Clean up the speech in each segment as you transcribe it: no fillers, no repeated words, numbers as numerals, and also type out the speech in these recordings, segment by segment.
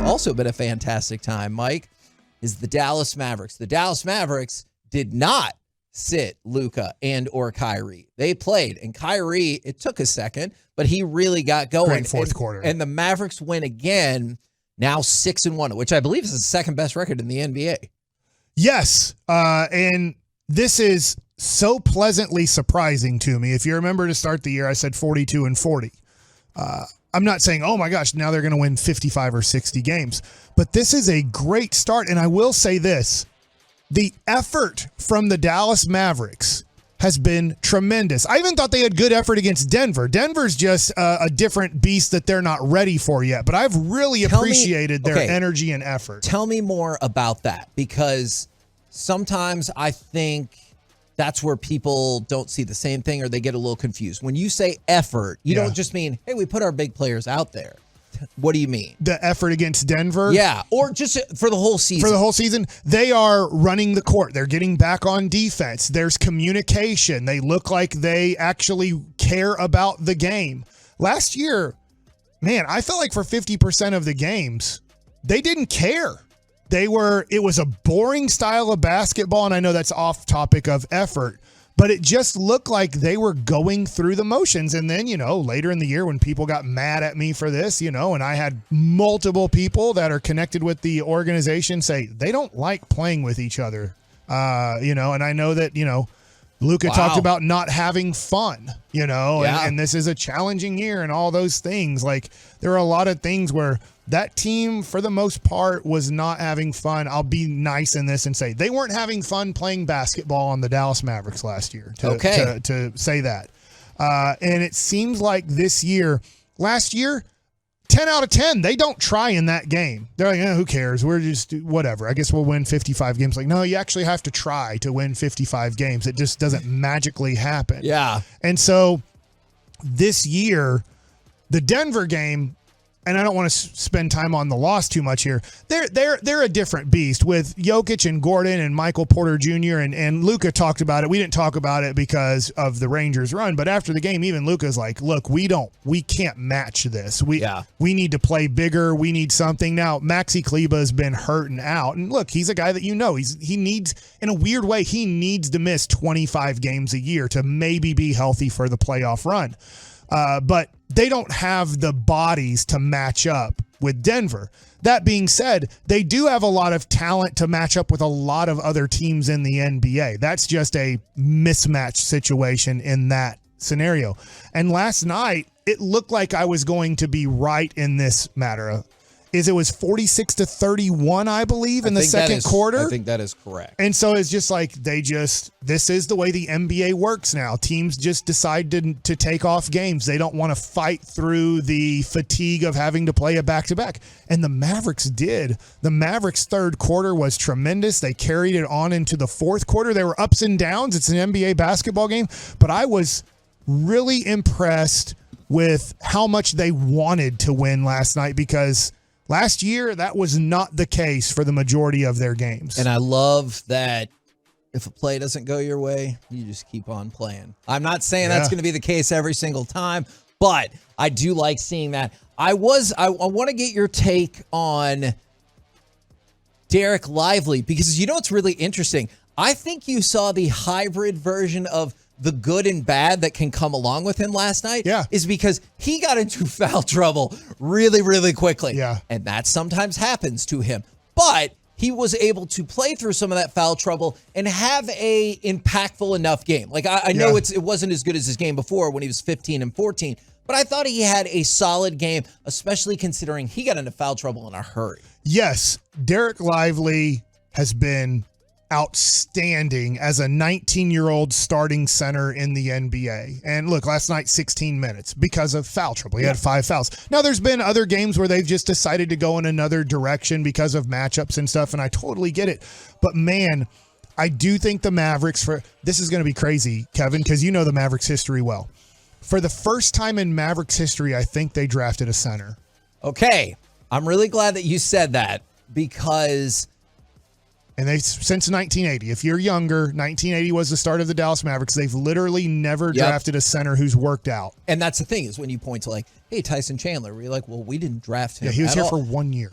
also been a fantastic time, Mike, is the Dallas Mavericks. The Dallas Mavericks did not sit Luka and or Kyrie. They played, and Kyrie, it took a second, but he really got going. Great fourth quarter. And the Mavericks win again, now 6-1, which I believe is the second best record in the NBA. Yes, and this is so pleasantly surprising to me. If you remember to start the year, I said 42-40. I'm not saying, oh my gosh, now they're going to win 55 or 60 games. But this is a great start, and I will say this. The effort from the Dallas Mavericks has been tremendous. I even thought they had good effort against Denver. Denver's just a different beast that they're not ready for yet. But I've really appreciated their energy and effort. Tell me more about that, because sometimes I think that's where people don't see the same thing or they get a little confused. When you say effort, you don't just mean, hey, we put our big players out there. What do you mean? The effort against Denver? Yeah, or just for the whole season. For the whole season, they are running the court. They're getting back on defense. There's communication. They look like they actually care about the game. Last year, man, I felt like for 50% of the games, they didn't care. It was a boring style of basketball, and I know that's off topic of effort, but it just looked like they were going through the motions. And then, later in the year when people got mad at me for this, and I had multiple people that are connected with the organization say they don't like playing with each other, and I know that, Luka talked about not having fun, and this is a challenging year and all those things. Like, there are a lot of things where that team, for the most part, was not having fun. I'll be nice in this and say they weren't having fun playing basketball on the Dallas Mavericks last year, to say that. And it seems like last year, 10 out of 10, they don't try in that game. They're like, who cares? We're just whatever. I guess we'll win 55 games. Like, no, you actually have to try to win 55 games. It just doesn't magically happen. Yeah. And so this year, the Denver game, and I don't want to spend time on the loss too much here. They're a different beast with Jokic and Gordon and Michael Porter Jr. and Luka talked about it. We didn't talk about it because of the Rangers run, but after the game, even Luka's like, look, we can't match this. We need to play bigger. We need something. Now, Maxi Kleba has been hurting out, and look, he's a guy that he needs, in a weird way, he needs to miss 25 games a year to maybe be healthy for the playoff run. But they don't have the bodies to match up with Denver. That being said, they do have a lot of talent to match up with a lot of other teams in the NBA. That's just a mismatch situation in that scenario. And last night, it looked like I was going to be right in this matter. It was 46-31, I believe, in the second quarter. I think that is correct. And so it's just like this is the way the NBA works now. Teams just decide to take off games. They don't want to fight through the fatigue of having to play a back-to-back. And the Mavericks did. The Mavericks' third quarter was tremendous. They carried it on into the fourth quarter. There were ups and downs. It's an NBA basketball game. But I was really impressed with how much they wanted to win last night, because last year, that was not the case for the majority of their games. And I love that if a play doesn't go your way, you just keep on playing. I'm not saying that's going to be the case every single time, but I do like seeing that. I want to get your take on Dereck Lively, because it's really interesting. I think you saw the hybrid version of the good and bad that can come along with him last night is because he got into foul trouble really, really quickly. Yeah. And that sometimes happens to him. But he was able to play through some of that foul trouble and have a impactful enough game. Like, I know it wasn't as good as his game before when he was 15 and 14, but I thought he had a solid game, especially considering he got into foul trouble in a hurry. Yes, Dereck Lively has been outstanding as a 19-year-old starting center in the NBA. And look, last night, 16 minutes because of foul trouble. He had 5 fouls. Now, there's been other games where they've just decided to go in another direction because of matchups and stuff, and I totally get it. But, man, I do think the Mavericks, this is going to be crazy, Kevin, because you know the Mavericks history well. For the first time in Mavericks history, I think they drafted a center. Okay. I'm really glad that you said that, because and they since 1980, if you're younger, 1980 was the start of the Dallas Mavericks. They've literally never drafted a center who's worked out. And that's the thing, is when you point to like, hey, Tyson Chandler. We're like, well, we didn't draft him. Yeah, he was here for 1 year.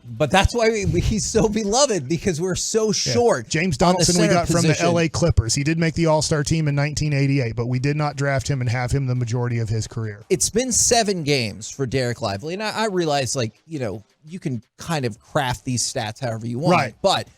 But that's why he's so beloved, because we're so short. James Donaldson we got position. from the LA Clippers. He did make the All-Star team in 1988, but we did not draft him and have him the majority of his career. It's been 7 games for Dereck Lively, and I realize, you can kind of craft these stats however you want. Right. But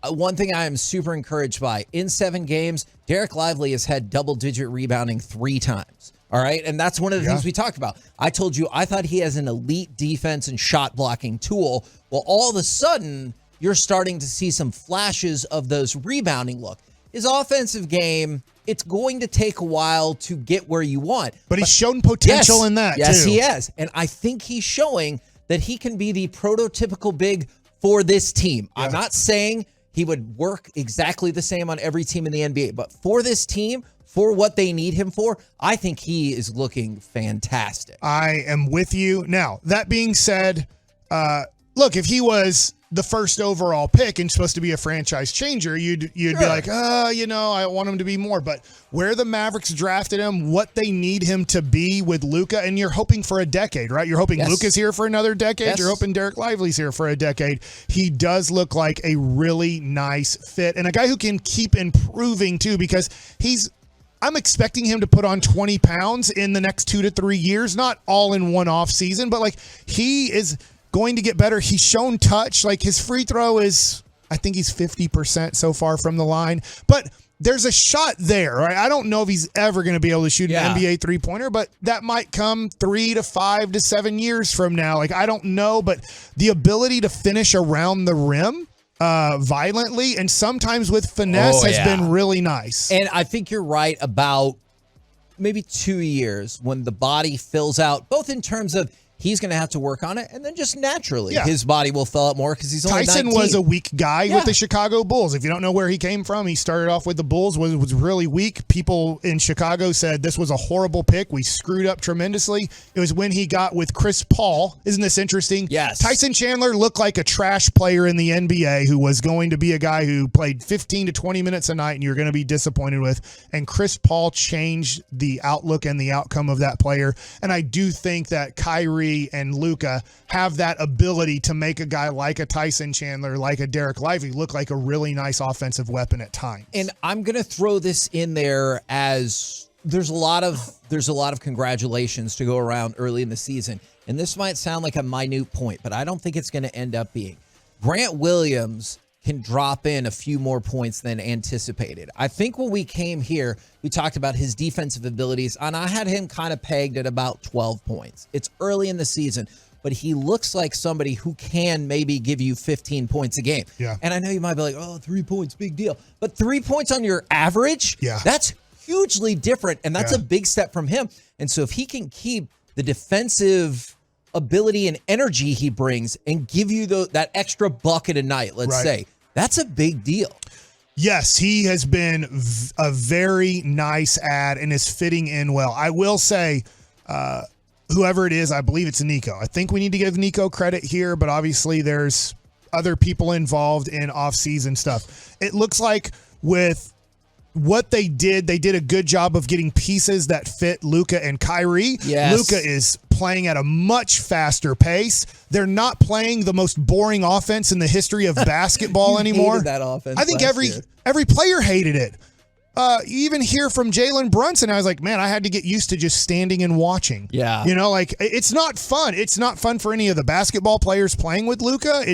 one thing I am super encouraged by, in 7 games, Dereck Lively has had double-digit rebounding 3 times. All right, and that's one of the things we talked about. I told you I thought he has an elite defense and shot blocking tool. Well, all of a sudden, you're starting to see some flashes of those rebounding look. His offensive game, it's going to take a while to get where you want. But he's shown potential in that, Yes, too. he has. And I think he's showing that he can be the prototypical big for this team. Yeah. I'm not saying he would work exactly the same on every team in the NBA, but for this team, for what they need him for, I think he is looking fantastic. I am with you. Now, that being said, look, if he was the first overall pick and supposed to be a franchise changer, you'd be like, I want him to be more. But where the Mavericks drafted him, what they need him to be with Luka, and you're hoping for a decade, right? You're hoping Luka's here for another decade. Yes. You're hoping Dereck Lively's here for a decade. He does look like a really nice fit and a guy who can keep improving too, because I'm expecting him to put on 20 pounds in the next 2 to 3 years, not all in one off season, but he is going to get better. He's shown touch. His free throw is, I think he's 50% so far from the line, but there's a shot there, right? I don't know if he's ever going to be able to shoot an NBA 3-pointer, but that might come 3 to 5 to 7 years from now. I don't know, but the ability to finish around the rim violently and sometimes with finesse has been really nice. And I think you're right about maybe 2 years when the body fills out, both in terms of he's going to have to work on it, and then just naturally his body will fill out more because he's only 19. Tyson was a weak guy with the Chicago Bulls. If you don't know where he came from, he started off with the Bulls, was really weak. People in Chicago said this was a horrible pick. We screwed up tremendously. It was when he got with Chris Paul. Isn't this interesting? Yes. Tyson Chandler looked like a trash player in the NBA who was going to be a guy who played 15 to 20 minutes a night and you're going to be disappointed with. And Chris Paul changed the outlook and the outcome of that player. And I do think that Kyrie and Luka have that ability to make a guy like a Tyson Chandler, like a Dereck Lively, look like a really nice offensive weapon at times. And I'm going to throw this in there as there's a lot of congratulations to go around early in the season. And this might sound like a minute point, but I don't think it's going to end up being. Grant Williams can drop in a few more points than anticipated. I think when we came here, we talked about his defensive abilities, and I had him kind of pegged at about 12 points. It's early in the season, but he looks like somebody who can maybe give you 15 points a game. Yeah. And I know you might be like, 3 points, big deal. But 3 points on your average, that's hugely different, and that's a big step from him. And so if he can keep the defensive ability and energy he brings and give you that extra bucket a night, let's say, that's a big deal. Yes, he has been a very nice ad and is fitting in well. I will say, whoever it is, I believe it's Nico. I think we need to give Nico credit here, but obviously there's other people involved in off-season stuff. It looks like with what they did a good job of getting pieces that fit Luka and Kyrie. Yes. Luka is playing at a much faster pace. They're not playing the most boring offense in the history of basketball anymore. Hated that offense. I think every player hated it. You even hear from Jalen Brunson. I was like, man, I had to get used to just standing and watching. Yeah. It's not fun. It's not fun for any of the basketball players playing with Luka.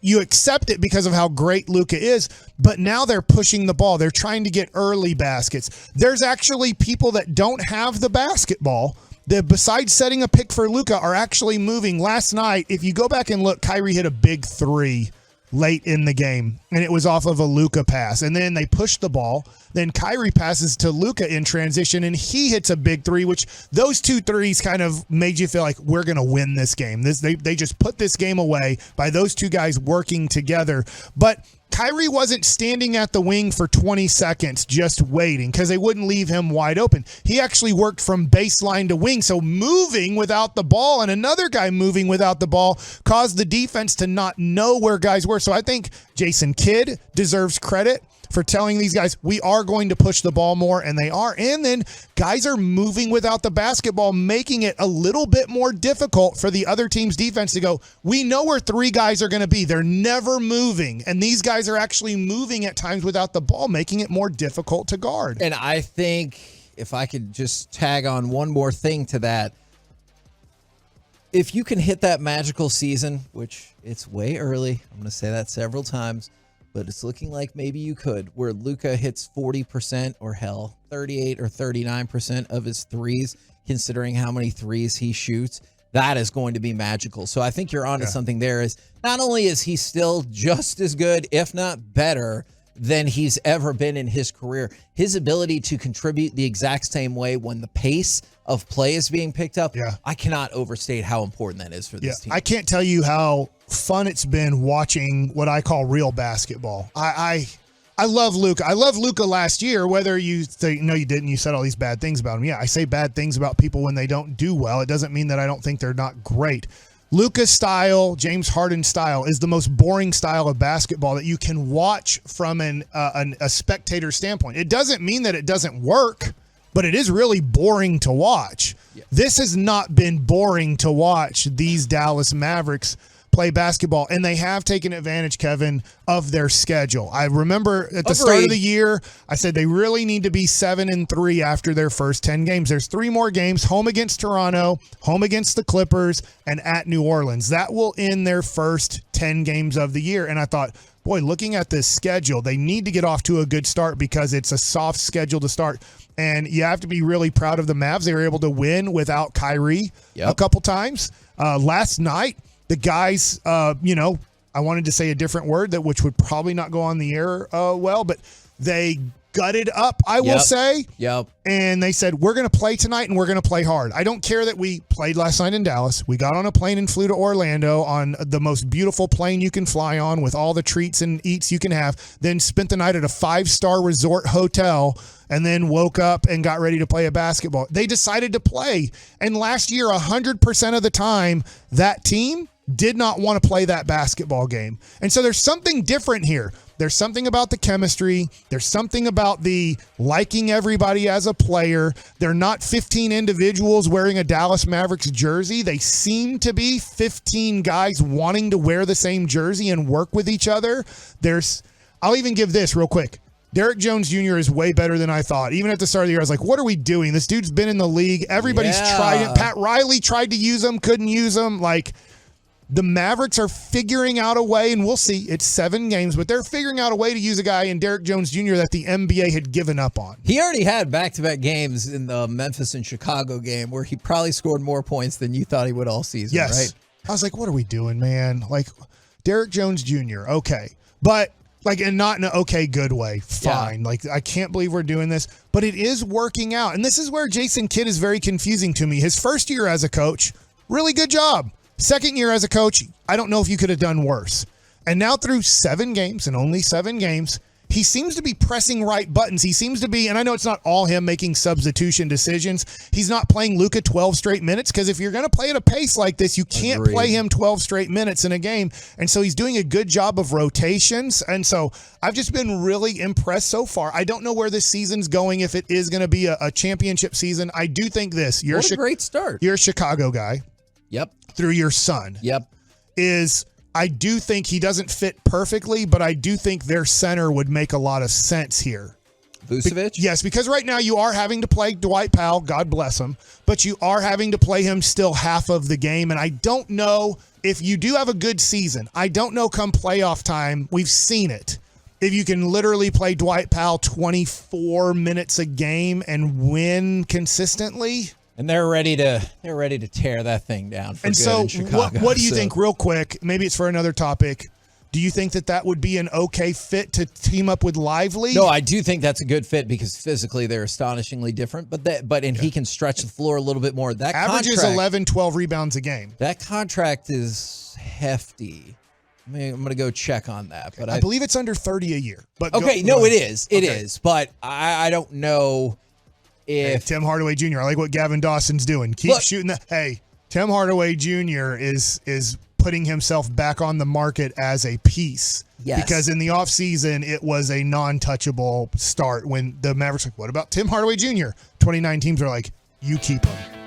You accept it because of how great Luka is, but now they're pushing the ball. They're trying to get early baskets. There's actually people that don't have the basketball that, besides setting a pick for Luka, are actually moving. Last night, if you go back and look, Kyrie hit a big 3 late in the game, and it was off of a Luka pass. And then they pushed the ball. Then Kyrie passes to Luka in transition, and he hits a big 3, which those 2 threes kind of made you feel like we're going to win this game. They just put this game away by those 2 guys working together. But Kyrie wasn't standing at the wing for 20 seconds just waiting because they wouldn't leave him wide open. He actually worked from baseline to wing, so moving without the ball and another guy moving without the ball caused the defense to not know where guys were. So I think Jason Kidd deserves credit for telling these guys, we are going to push the ball more, and they are. And then guys are moving without the basketball, making it a little bit more difficult for the other team's defense to go, we know where three guys are going to be. They're never moving. And these guys are actually moving at times without the ball, making it more difficult to guard. And I think if I could just tag on one more thing to that, if you can hit that magical season, which it's way early, I'm going to say that several times, but it's looking like maybe you could, where Luka hits 40% or hell, 38 or 39% of his threes, considering how many threes he shoots, that is going to be magical. So I think you're onto something there. Is not only is he still just as good, if not better, than he's ever been in his career, his ability to contribute the exact same way when the pace of play is being picked up, I cannot overstate how important that is for this team. I can't tell you how fun it's been watching what I call real basketball. I love Luka. I love Luka last year, whether you say, no, you didn't. You said all these bad things about him. Yeah, I say bad things about people when they don't do well. It doesn't mean that I don't think they're not great. Luka's style, James Harden's style, is the most boring style of basketball that you can watch from a spectator standpoint. It doesn't mean that it doesn't work, but it is really boring to watch. Yeah. This has not been boring to watch these Dallas Mavericks play basketball, and they have taken advantage, Kevin, of their schedule. I remember at the start of the year, I said they really need to be 7-3 after their first 10 games. There's 3 more games: home against Toronto, home against the Clippers, and at New Orleans. That will end their first 10 games of the year. And I thought, boy, looking at this schedule, they need to get off to a good start because it's a soft schedule to start. And you have to be really proud of the Mavs. They were able to win without Kyrie a couple times. Last night, the guys, I wanted to say a different word, which would probably not go on the air but they gutted up, I will say. Yep. And they said, we're going to play tonight and we're going to play hard. I don't care that we played last night in Dallas. We got on a plane and flew to Orlando on the most beautiful plane you can fly on with all the treats and eats you can have, then spent the night at a 5-star resort hotel and then woke up and got ready to play a basketball. They decided to play. And last year, 100% of the time, that team did not want to play that basketball game. And so there's something different here. There's something about the chemistry. There's something about the liking everybody as a player. They're not 15 individuals wearing a Dallas Mavericks jersey. They seem to be 15 guys wanting to wear the same jersey and work with each other. I'll even give this real quick. Derrick Jones Jr. is way better than I thought. Even at the start of the year, I was like, what are we doing? This dude's been in the league. Everybody's tried it. Pat Riley tried to use him, couldn't use him. The Mavericks are figuring out a way, and we'll see. It's 7 games, but they're figuring out a way to use a guy in Derrick Jones Jr. that the NBA had given up on. He already had back-to-back games in the Memphis and Chicago game where he probably scored more points than you thought he would all season, right? I was like, what are we doing, man? Derrick Jones Jr., okay. But, and not in an okay, good way. Fine. Yeah. I can't believe we're doing this. But it is working out. And this is where Jason Kidd is very confusing to me. His first year as a coach, really good job. Second year as a coach, I don't know if you could have done worse. And now through 7 games and only 7 games, he seems to be pressing right buttons. He seems to be, and I know it's not all him making substitution decisions. He's not playing Luka 12 straight minutes because if you're going to play at a pace like this, you can't play him 12 straight minutes in a game. And so he's doing a good job of rotations. And so I've just been really impressed so far. I don't know where this season's going, if it is going to be a championship season. I do think this. What a great start. You're a Chicago guy. Yep. Through your son. Yep. I do think he doesn't fit perfectly, but I do think their center would make a lot of sense here. Vucevic? Yes, because right now you are having to play Dwight Powell, God bless him, but you are having to play him still half of the game, and I don't know if you do have a good season. I don't know come playoff time, we've seen it, if you can literally play Dwight Powell 24 minutes a game and win consistently. And they're ready to tear that thing down for and good so in Chicago. What do you think, real quick, maybe it's for another topic, do you think that would be an okay fit to team up with Lively? No, I do think that's a good fit because physically they're astonishingly different, but he can stretch the floor a little bit more. That averages 11, 12 rebounds a game. That contract is hefty. I'm going to go check on that. But I believe it's under 30 a year. But it is. It is. But I don't know if Tim Hardaway Jr., I like what Gavin Dawson's doing. Keep shooting that. Hey, Tim Hardaway Jr. is putting himself back on the market as a piece. Yes. Because in the offseason, it was a non-touchable start when the Mavericks were like, what about Tim Hardaway Jr.? 29 teams are like, you keep him.